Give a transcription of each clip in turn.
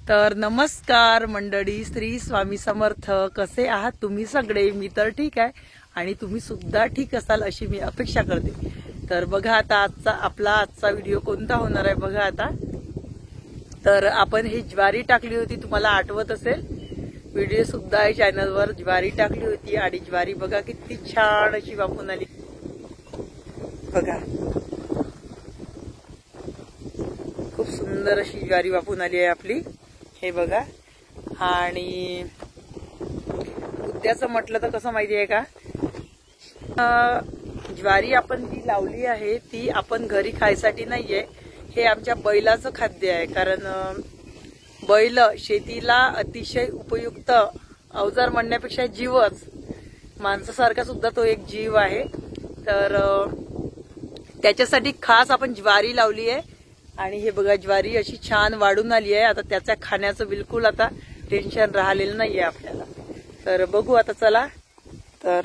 तर नमस्कार मंडळी, श्री स्वामी समर्थ. कसे आहात तुम्ही सगळे? मी तर ठीक आहे आणि तुम्ही सुद्धा ठीक असाल अशी मी अपेक्षा करते. तर बघा आता आजचा व्हिडिओ कोणता होणार आहे बघा आता. तर आपण ही ज्वारी टाकली होती, तुम्हाला आठवत असेल, व्हिडिओ सुद्धा आहे चॅनलवर. ज्वारी टाकली होती आणि ज्वारी बघा किती छान अशी वाफून आली बघा. खूप सुंदर अशी ज्वारी वाफून आली आहे आपली, हे बघा. आणि उद्याचं म्हटलं तर कसं माहिती आहे का, ज्वारी आपण जी लावली आहे ती आपण घरी खायसाठी नाहीये, हे आमच्या बैलाचं खाद्य आहे. कारण बैल शेतीला अतिशय उपयुक्त अवजार म्हणण्यापेक्षा जीवच, माणसासारखा सुद्धा तो एक जीव आहे. तर त्याच्यासाठी खास आपण ज्वारी लावली आहे. आणि हे बघा ज्वारी अशी छान वाढून आली आहे. आता त्याच्या खाण्याचं बिलकुल आता टेन्शन राहिलेलं नाहीये आपल्याला. तर बघू आता चला. तर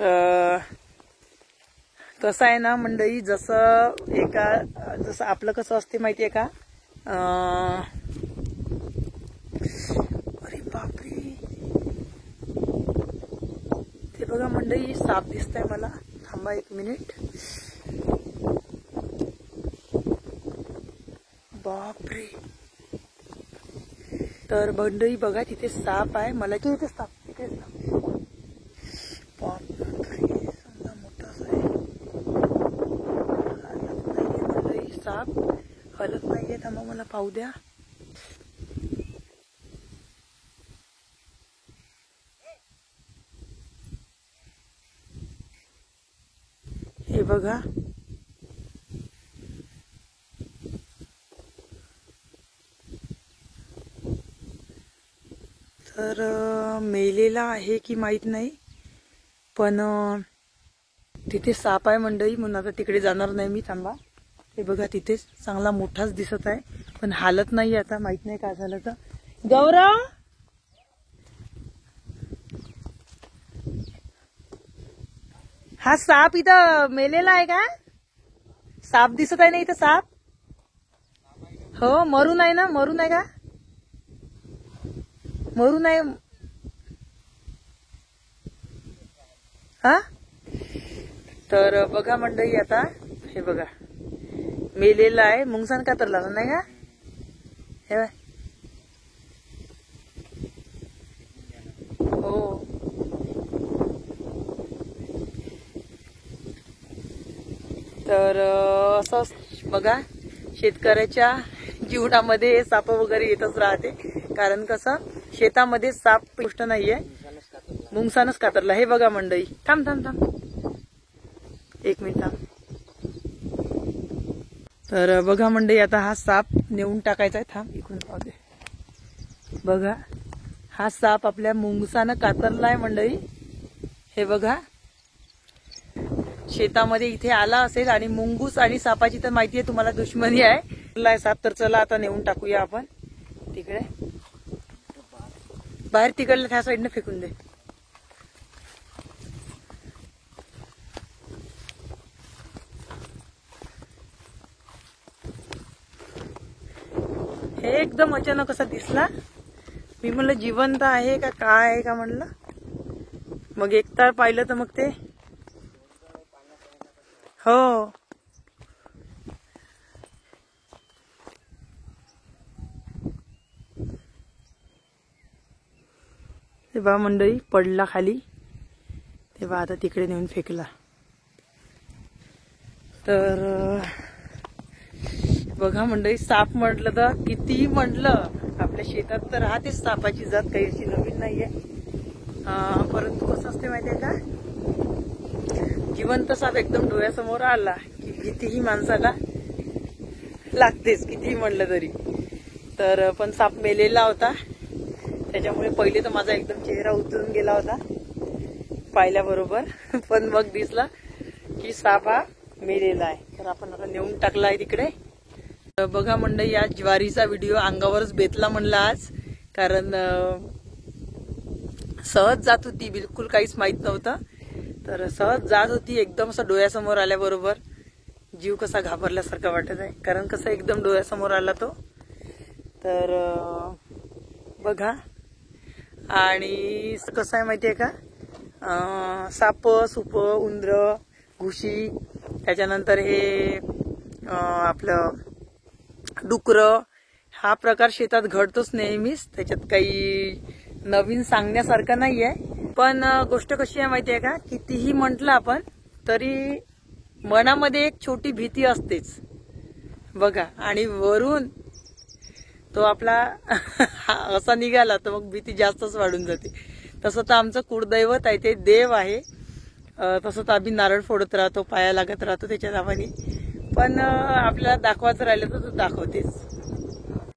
कसं आहे ना मंडळी, जसं आपलं कसं असते माहितीये का, अरे बापरे, ते बघा मंडळी साप दिसतंय मला. थांबा एक मिनिट. बापरे. तर मंडळी बघा तिथे साप आहे. मला की इथे साप, तिथे बापरे, समजा मोठाच आहे. हलत नाहीये मंडळी, साप हलत नाहीये. थांबा मला पाहू द्या. हे बघा, तर मेलेला आहे की माहित नाही, पण तिथे साप आहे मंडळी, म्हणून आता तिकडे जाणार नाही मी. थांबा. हे बघा तिथे चांगला मोठाच दिसत आहे, पण हालत नाही. आता माहित नाही काय झालं तर. गौरव, हा साप इथं मेलेला आहे का? साप दिसत आहे ना इथं, साप. हो, मरून आहे ना, मरून आहे का? मरून आहे. हा, तर बघा मंडळी आता हे बघा मेलेला आहे. मुंगसान कातरला नाही का? हे हो. तर असं बघा, शेतकऱ्याच्या जीवनामध्ये साप वगैरे येतच राहते. कारण कसं शेतामध्ये साप गोष्ट नाहीये, मुंगसानच कातरला. हे बघा मंडळी, थांब थांब थांब एक मिनिट थांब. तर बघा मंडळी आता हा साप नेऊन टाकायचा आहे. थांब इकडून पाहू दे. बघा हा साप आपल्या मुंगसानं कातरला आहे मंडळी. हे बघा शेतामध्ये इथे आला असेल. आणि मुंगूस आणि सापाची तर माहितीये तुम्हाला दुश्मनी आहे साप. तर चला आता नेऊन टाकूया आपण तिकडे बाहेर, तिकडल्या त्या साईडने फेकून दे. हे एकदम अचानक असा दिसला. मी म्हणलं जिवंत आहे का काय आहे का म्हणलं. मग एकतार पाहिलं तर मग ते हो. तेव्हा मंडळी पडला खाली, तेव्हा आता तिकडे नेऊन फेकला. तर बघा मंडळी, साप म्हटलं तर किती म्हटलं आपल्या शेतात तर राहतेच सापाची जात, काही अशी नवीन नाहीये. परंतु कसं असते माहितीये का, जिवंत साप एकदम डोळ्यासमोर आला की भीतीही माणसाला लागतेच, कितीही म्हणलं तरी. तर पण साप मेलेला होता, त्याच्यामुळे पहिले तर माझा एकदम चेहरा उतरून गेला होता पाहिल्याबरोबर. पण मग दिसला की साप हा मेलेला आहे. तर आपण आता नेऊन टाकला आहे तिकडे. बघा मंडळी, या ज्वारीचा व्हिडिओ अंगावरच बेतला म्हणला आज. कारण सहज जात होती, बिलकुल काहीच माहित नव्हतं. तर सहज जात होती, एकदम असं डोळ्यासमोर आल्याबरोबर जीव कसा घाबरल्यासारखा वाटत आहे. कारण कसं एकदम डोळ्यासमोर आला तो. तर बघा. आणि कसं आहे माहितीये का, साप सुप उंदर घुशी, त्याच्यानंतर हे आपलं डुकरं, हा प्रकार शेतात घडतोच नेहमीच. त्याच्यात काही नवीन सांगण्यासारखं नाहीये. पण गोष्ट कशी आहे माहितीये का, कितीही म्हटलं आपण तरी मनामध्ये एक छोटी भीती असतेच बघा. आणि वरून तो आपला असा निघाला तर मग भीती जास्तच वाढून जाते. तसं तर आमचं कुळदैवत आहे, ते देव आहे. तसं तर आम्ही नारळ फोडत राहतो, पाया लागत राहतो त्याच्या नावाने. पण आपल्याला दाखवायचं राहिलं तर तो दाखवतेच.